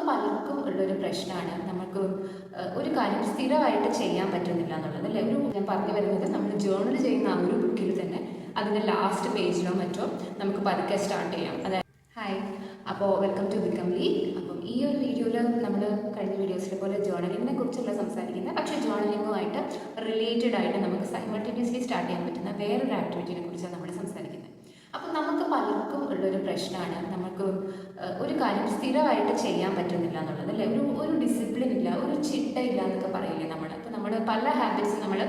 പലർക്കും ഉള്ളൊരു പ്രശ്നമാണ് നമുക്ക് ഒരു കാര്യം സ്ഥിരമായിട്ട് ചെയ്യാൻ പറ്റുന്നില്ല എന്നുള്ളത് അല്ലേ. ഞാൻ പറഞ്ഞു വരുന്നത് നമ്മൾ ജേർണൽ ചെയ്യുന്ന ആ ഒരു ബുക്കിൽ തന്നെ അതിൻ്റെ ലാസ്റ്റ് പേജിലോ മറ്റോ നമുക്ക് പതുക്കെ സ്റ്റാർട്ട് ചെയ്യാം. അതായത് ഹായ്, അപ്പോൾ വെൽക്കം ടു ബിക്കം ലീ. അപ്പം ഈ ഒരു വീഡിയോയിൽ നമ്മൾ കഴിഞ്ഞ വീഡിയോസിലെ പോലെ ജേർണലിങ്ങിനെ കുറിച്ചല്ല സംസാരിക്കുന്നത്, പക്ഷേ ജേർണലിങ്ങുമായിട്ട് റിലേറ്റഡ് ആയിട്ട് നമുക്ക് സൈമൾട്ടേനിയസ്ലി സ്റ്റാർട്ട് ചെയ്യാൻ പറ്റുന്ന വേറൊരു ആക്ടിവിറ്റിനെ കുറിച്ചാണ് നമ്മൾ സംസാരിക്കുന്നത്. അപ്പം നമുക്ക് പലർക്കും ഉള്ളൊരു പ്രശ്നമാണ് നമുക്ക് ഒരു കാര്യം സ്ഥിരമായിട്ട് ചെയ്യാൻ പറ്റുന്നില്ല എന്നുള്ളത് അല്ലേ. ഒരു ഡിസിപ്ലിൻ ഇല്ല, ഒരു ചിട്ടയില്ല എന്നൊക്കെ പറയില്ലേ നമ്മൾ. അപ്പോൾ നമ്മൾ പല ഹാബിറ്റ്സ് നമ്മൾ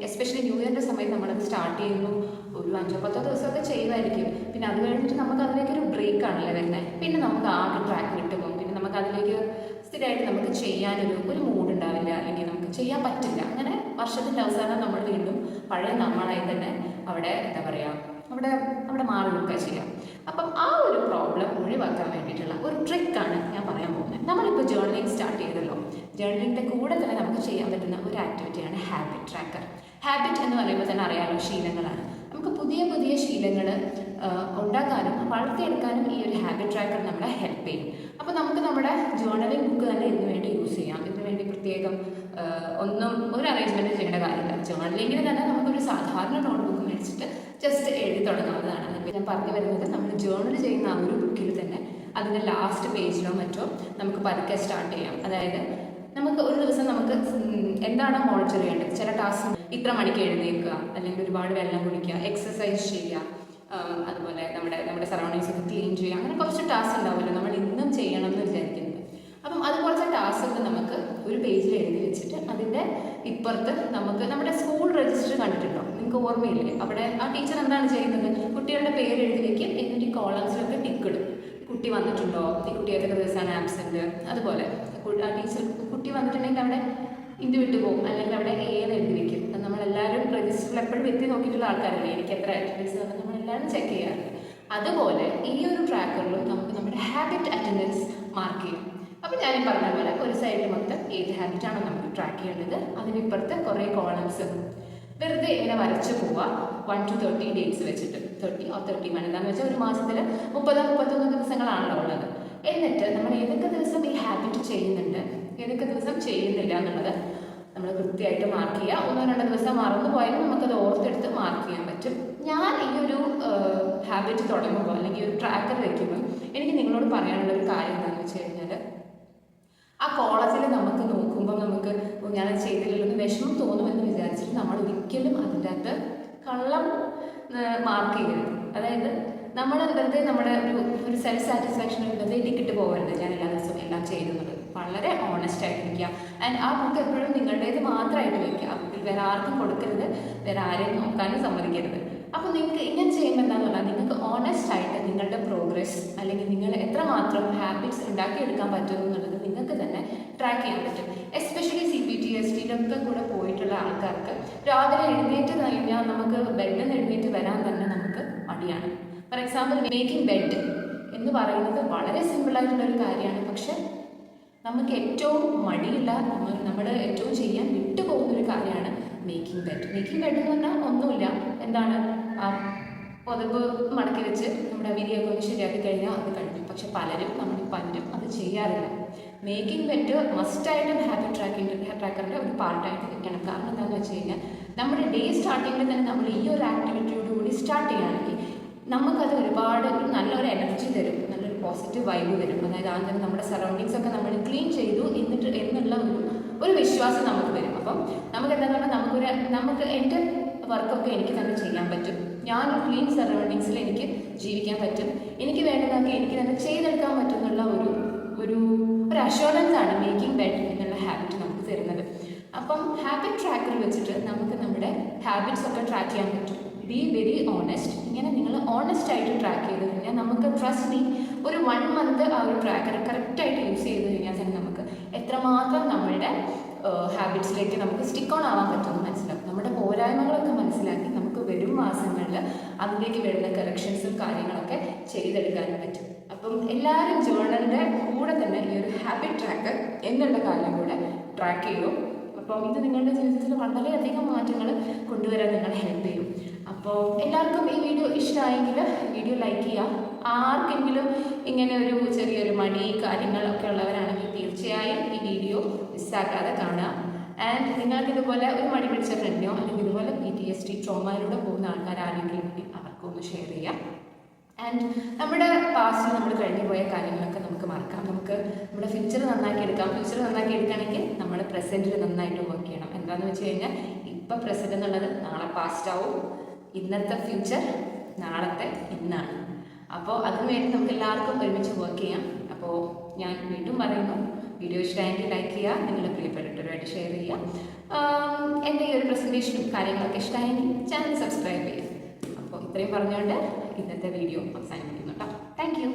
എസ്പെഷ്യലി ന്യൂ ഇയറിൻ്റെ സമയത്ത് നമ്മളത് സ്റ്റാർട്ട് ചെയ്യുന്നു, ഒരു 5-10 ദിവസമൊക്കെ ചെയ്യുമായിരിക്കും. പിന്നെ അത് കഴിഞ്ഞിട്ട് നമുക്ക് അതിലേക്കൊരു ബ്രേക്ക് ആണല്ലേ വരുന്നത്. പിന്നെ നമുക്ക് ആകെ ട്രാക്ക് വിട്ടുപോകും. പിന്നെ നമുക്ക് അതിലേക്ക് സ്ഥിരമായിട്ട് നമുക്ക് ചെയ്യാനൊരു മൂഡ് ഉണ്ടാവില്ല, അല്ലെങ്കിൽ നമുക്ക് ചെയ്യാൻ പറ്റില്ല. അങ്ങനെ വർഷത്തിൻ്റെ അവസാനം നമ്മൾ വീണ്ടും പഴയ നമ്മളായി തന്നെ അവിടെ എന്താ പറയുക അവിടെ മാറി നിൽക്കുക ചെയ്യാം. അപ്പം ആ ഒരു പ്രോബ്ലം ഒഴിവാക്കാൻ വേണ്ടിയിട്ടുള്ള ഒരു ട്രിക്കാണ് ഞാൻ പറയാൻ പോകുന്നത്. നമ്മളിപ്പോൾ ജേർണലിംഗ് സ്റ്റാർട്ട് ചെയ്തല്ലോ, ജേർണലിങ്ങിൻ്റെ കൂടെ തന്നെ നമുക്ക് ചെയ്യാൻ പറ്റുന്ന ഒരു ആക്ടിവിറ്റിയാണ് ഹാബിറ്റ് ട്രാക്കർ. ഹാബിറ്റ് എന്ന് പറയുമ്പോൾ തന്നെ അറിയാമല്ലോ, ശീലങ്ങളാണ്. നമുക്ക് പുതിയ പുതിയ ശീലങ്ങൾ ഉണ്ടാക്കാനും വളർത്തിയെടുക്കാനും ഈ ഒരു ഹാബിറ്റ് ട്രാക്കർ നമ്മളെ ഹെൽപ്പ് ചെയ്യും. അപ്പോൾ നമുക്ക് നമ്മുടെ ജേർണലിംഗ് ബുക്ക് തന്നെ ഇതിനു വേണ്ടി യൂസ് ചെയ്യാം. ഇതിനു വേണ്ടി പ്രത്യേകം ഒരു അറേഞ്ച്മെൻറ്റ് ചെയ്യേണ്ട കാര്യമില്ല. ജേർണലിങ്ങിന് തന്നെ നമുക്കൊരു സാധാരണ നോട്ട്ബുക്ക് മേടിച്ചിട്ട് ജസ്റ്റ് എഴുതി തുടങ്ങാവുന്നതാണ്. ഞാൻ പറഞ്ഞു വരുന്നത് നമ്മൾ ജേർണൽ ചെയ്യുന്ന ആ ഒരു ബുക്കിൽ തന്നെ അതിൻ്റെ ലാസ്റ്റ് പേജിലോ മറ്റോ നമുക്ക് പതുക്കെ സ്റ്റാർട്ട് ചെയ്യാം. അതായത് നമുക്ക് ഒരു ദിവസം നമുക്ക് എന്താണ് മോണിറ്റർ ചെയ്യേണ്ടത്, ചില ടാസ്ക് ഇത്ര മണിക്ക് എഴുന്നേൽക്കുക, അല്ലെങ്കിൽ ഒരുപാട് വെള്ളം കുടിക്കുക, എക്സസൈസ് ചെയ്യുക, അതുപോലെ നമ്മുടെ സറൗണ്ടിങ്സ് ഒക്കെ ക്ലീൻ ചെയ്യുക, അങ്ങനെ കുറച്ച് ടാസ്ക് ഉണ്ടാവുമല്ലോ നമ്മൾ ഇന്നും ചെയ്യണം എന്ന് വിചാരിക്കുന്നത്. അപ്പം അതുപോലത്തെ ടാസ്ക് നമുക്ക് ഒരു പേജിൽ എഴുതി വെച്ചിട്ട് അതിൻ്റെ ഇപ്പുറത്ത് നമുക്ക് നമ്മുടെ സ്കൂൾ രജിസ്റ്റർ കണ്ടിട്ടുണ്ടോ, നിങ്ങൾക്ക് ഓർമ്മയില്ലേ? അവിടെ ആ ടീച്ചർ എന്താണ് ചെയ്യുന്നത്, കുട്ടികളുടെ പേര് എഴുതി വയ്ക്കും, എന്നിട്ട് ഈ കോളംസിലൊക്കെ ടിക്ക് ഇടും. കുട്ടി വന്നിട്ടുണ്ടോ, ഈ കുട്ടി ഏതൊക്കെ ദിവസമാണ് ആബ്സെൻറ്റ്, അതുപോലെ ആ ടീച്ചർ കുട്ടി വന്നിട്ടുണ്ടെങ്കിൽ അവിടെ ഇത് വിട്ടു പോകും, അല്ലെങ്കിൽ അവിടെ ഏത് എഴുതി വയ്ക്കും. നമ്മളെല്ലാവരും രജിസ്റ്ററിൽ എപ്പോഴും എത്തി നോക്കിയിട്ടുള്ള ആൾക്കാരല്ലേ, എനിക്ക് എത്ര അറ്റൻഡൻസ് ആണ് നമ്മളെല്ലാവരും ചെക്ക് ചെയ്യാറുണ്ട്. അതുപോലെ ഈ ഒരു ട്രാക്കറിലും നമുക്ക് നമ്മുടെ ഹാബിറ്റ് അറ്റൻഡൻസ് മാർക്ക് ചെയ്യും. അപ്പോൾ ഞാൻ പറഞ്ഞ പോലെ ഒരു സൈഡിൽ മൊത്തം ഏത് ഹാബിറ്റാണോ നമുക്ക് ട്രാക്ക് ചെയ്യേണ്ടത്, അതിനിപ്പുറത്ത് കുറേ കോളംസ് വെറുതെ ഇങ്ങനെ വരച്ച് പോവുക. 1 to 30 ഡേയ്സ് വെച്ചിട്ട് 30 or 31 എന്താണെന്ന് വെച്ചാൽ ഒരു മാസത്തിൽ 30-31 ദിവസങ്ങളാണല്ലോ ഉള്ളത്. എന്നിട്ട് നമ്മൾ ഏതൊക്കെ ദിവസം ഈ ഹാബിറ്റ് ചെയ്യുന്നുണ്ട്, ഏതൊക്കെ ദിവസം ചെയ്യുന്നില്ല എന്നുള്ളത് നമ്മൾ കൃത്യമായിട്ട് മാർക്ക് ചെയ്യുക. 1-2 ദിവസം മറന്നു പോയാലും നമുക്കത് ഓർത്തെടുത്ത് മാർക്ക് ചെയ്യാൻ പറ്റും. ഞാൻ ഈ ഒരു ഹാബിറ്റ് തുടങ്ങുമ്പോൾ അല്ലെങ്കിൽ ഒരു ട്രാക്കർ വയ്ക്കുമ്പോൾ എനിക്ക് നിങ്ങളോട് പറയാനുള്ള ഒരു കാര്യം എന്താണെന്ന് വെച്ച് കഴിഞ്ഞാൽ, ആ കോളേജിൽ നമുക്ക് നോക്കുമ്പോൾ നമുക്ക് ഞാനത് ചെയ്തില്ലല്ലോ വിഷമം തോന്നുമെന്ന് വിചാരിച്ചിട്ട് നമ്മൾ ഒരിക്കലും അതിൻ്റെ അകത്ത് കള്ളം മാർക്ക് ചെയ്യരുത്. അതായത് നമ്മൾ വെറുതെ നമ്മുടെ ഒരു സെൽഫ് സാറ്റിസ്ഫാക്ഷൻ വെറുതെ ടിക്കറ്റ് പോകരുത്. ഞാൻ എല്ലാ ദിവസവും എല്ലാം ചെയ്യുന്നത് വളരെ ഓണസ്റ്റ് ആയിട്ടിരിക്കുക. ആൻഡ് ആ ബുക്ക് എപ്പോഴും നിങ്ങളുടേത് മാത്രമായിട്ട് വയ്ക്കുക. ആ ബുക്കിൽ വേറെ ആർക്കും കൊടുക്കരുത്, വേറെ ആരെയും നോക്കാനും സമ്മതിക്കരുത്. അപ്പോൾ നിങ്ങൾക്ക് ഇങ്ങനെ ചെയ്യുമ്പോൾ എന്താണെന്ന് പറഞ്ഞാൽ നിങ്ങൾക്ക് ഓണസ്റ്റ് ആയിട്ട് നിങ്ങളുടെ പ്രോഗ്രസ് അല്ലെങ്കിൽ നിങ്ങൾ എത്രമാത്രം ഹാബിറ്റ്സ് ഉണ്ടാക്കിയെടുക്കാൻ പറ്റും എന്നുള്ളത് നിങ്ങൾക്ക് തന്നെ ട്രാക്ക് ചെയ്യാൻ പറ്റും. എസ്പെഷ്യലി CPTSTയിലൊക്കെ കൂടെ പോയിട്ടുള്ള ആൾക്കാർക്ക് രാവിലെ എഴുന്നേറ്റ് കഴിഞ്ഞാൽ നമുക്ക് ബെഡിൽ നിന്ന് എഴുന്നേറ്റ് വരാൻ തന്നെ നമുക്ക് മടിയാണ്. ഫോർ എക്സാമ്പിൾ മേക്കിംഗ് ബെഡ് എന്ന് പറയുന്നത് വളരെ സിമ്പിളായിട്ടുള്ളൊരു കാര്യമാണ്, പക്ഷെ നമുക്ക് ഏറ്റവും മടിയില്ല, നമ്മൾ ഏറ്റവും ചെയ്യാൻ വിട്ടുപോകുന്നൊരു കാര്യമാണ് മേക്കിംഗ് ബെഡ്. മേക്കിംഗ് ബെഡ് എന്ന് പറഞ്ഞാൽ ഒന്നുമില്ല, എന്താണ് പുതപ്പ് മടക്കി വെച്ച് നമ്മുടെ വിരിയൊക്കെ ഒന്ന് ശരിയാക്കി കഴിഞ്ഞാൽ അത് കഴിഞ്ഞു. പക്ഷെ പലരും അത് ചെയ്യാറില്ല. മേക്കിംഗ് ബെഡ് മസ്റ്റായിട്ടും ഹാബിറ്റ് ട്രാക്കറിൻ്റെ ഒരു പാർട്ടായിട്ട് വെക്കണം. കാരണം എന്താണെന്ന് വെച്ച് കഴിഞ്ഞാൽ നമ്മുടെ ഡേ സ്റ്റാർട്ടിങ്ങിൽ തന്നെ നമ്മൾ ഈ ഒരു ആക്ടിവിറ്റിയോടുകൂടി സ്റ്റാർട്ട് ചെയ്യുകയാണെങ്കിൽ നമുക്കത് ഒരുപാട് നല്ലൊരു എനർജി തരും, നല്ലൊരു പോസിറ്റീവ് വൈബ് തരും. അതായത് ആദ്യം നമ്മുടെ സറൗണ്ടിങ്സ് ഒക്കെ നമ്മൾ ക്ലീൻ ചെയ്തു എന്നുള്ള ഒരു വിശ്വാസം നമുക്ക് വരും. അപ്പം നമുക്ക് എന്താണെന്ന് പറഞ്ഞാൽ നമുക്ക് എൻ്റെ വർക്കൊക്കെ എനിക്ക് തന്നെ ചെയ്യാൻ പറ്റും, ഞാൻ ക്ലീൻ സറൗണ്ടിങ്സിൽ എനിക്ക് ജീവിക്കാൻ പറ്റും, എനിക്ക് വേണ്ടതൊക്കെ എനിക്ക് തന്നെ ചെയ്തെടുക്കാൻ പറ്റും എന്നുള്ള ഒരു അഷ്യൂറൻസ് ആണ് മേക്കിംഗ് ബെഡ് എന്നുള്ള ഹാബിറ്റ് നമുക്ക് തരുന്നത്. അപ്പം ഹാബിറ്റ് ട്രാക്കർ വെച്ചിട്ട് നമുക്ക് നമ്മുടെ ഹാബിറ്റ്സ് ഒക്കെ ട്രാക്ക് ചെയ്യാൻ പറ്റും. Be very honest. ഇങ്ങനെ നിങ്ങൾ ഓണസ്റ്റ് ആയിട്ട് ട്രാക്ക് ചെയ്ത് കഴിഞ്ഞാൽ നമുക്ക് ട്രസ്റ്റ് മീ ഒരു 1 month ആ ഒരു ട്രാക്കർ കറക്റ്റായിട്ട് യൂസ് ചെയ്ത് കഴിഞ്ഞാൽ തന്നെ നമുക്ക് എത്രമാത്രം നമ്മളുടെ ഹാബിറ്റ്സിലേക്ക് നമുക്ക് സ്റ്റിക്ക് ഓൺ ആവാൻ പറ്റുമെന്ന് മനസ്സിലാവും. നമ്മുടെ പോരായ്മകളൊക്കെ മനസ്സിലാക്കി നമുക്ക് വരും മാസങ്ങളിൽ അതിലേക്ക് വരുന്ന കറക്ഷൻസും കാര്യങ്ങളൊക്കെ ചെയ്തെടുക്കാനും പറ്റും. അപ്പം എല്ലാവരും ജേർണലിൻ്റെ കൂടെ തന്നെ ഈ ഒരു ഹാബിറ്റ് ട്രാക്കർ എന്നുള്ള കാര്യം കൂടെ ട്രാക്ക് ചെയ്യും. അപ്പോൾ ഇത് നിങ്ങളുടെ ജീവിതത്തിൽ വളരെയധികം മാറ്റങ്ങൾ കൊണ്ടുവരാൻ നിങ്ങളെ ഹെൽപ്പ് ചെയ്യും. അപ്പോൾ എല്ലാവർക്കും ഈ വീഡിയോ ഇഷ്ടമായെങ്കിൽ വീഡിയോ ലൈക്ക് ചെയ്യുക. ആർക്കെങ്കിലും ഇങ്ങനെ ഒരു ചെറിയൊരു മടി കാര്യങ്ങളൊക്കെ ഉള്ളവരാണെങ്കിൽ മിസ്സാക്കാതെ കാണുക. ആൻഡ് നിങ്ങൾക്ക് ഇതുപോലെ ഒരു മടി പിടിച്ച ഫ്രണ്ടിനോ അല്ലെങ്കിൽ ഇതുപോലെ PTSD ട്രോമയിലൂടെ പോകുന്ന ആൾക്കാർ ആരെങ്കിലും ഉണ്ടെങ്കിൽ അവർക്കും ഒന്ന് ഷെയർ ചെയ്യാം. ആൻഡ് നമ്മുടെ പാസ്റ്റിൽ നമ്മൾ കഴിഞ്ഞു പോയ കാര്യങ്ങളൊക്കെ നമുക്ക് മറക്കാം. നമുക്ക് നമ്മുടെ ഫ്യൂച്ചർ നന്നാക്കി എടുക്കാം. ഫ്യൂച്ചർ നന്നാക്കി എടുക്കുകയാണെങ്കിൽ നമ്മൾ പ്രസൻറ്റിൽ നന്നായിട്ട് വർക്ക് ചെയ്യണം. എന്താണെന്ന് വെച്ച് കഴിഞ്ഞാൽ ഇപ്പം പ്രസൻറ്റ് എന്നുള്ളത് നാളെ പാസ്റ്റ് ആവും. ഇന്നത്തെ ഫ്യൂച്ചർ നാളത്തെ ഇന്നാണ്. അപ്പോൾ അതിനുവേണ്ടി നമുക്ക് എല്ലാവർക്കും ഒരുമിച്ച് വർക്ക് ചെയ്യാം. അപ്പോൾ ഞാൻ വീണ്ടും പറയുന്നു, വീഡിയോ ഇഷ്ടമായെങ്കിൽ ലൈക്ക് ചെയ്യുക, നിങ്ങളുടെ പ്രിയപ്പെട്ടവരുമായിട്ട് ഷെയർ ചെയ്യുക. എൻ്റെ ഈ ഒരു പ്രസൻറ്റേഷനും കാര്യങ്ങളൊക്കെ ഇഷ്ടമായെങ്കിൽ ചാനൽ സബ്സ്ക്രൈബ് ചെയ്യുക. അപ്പോൾ ഇത്രയും പറഞ്ഞുകൊണ്ട് ഇന്നത്തെ വീഡിയോ അവസാനിപ്പിക്കുന്നു കേട്ടോ. Thank you.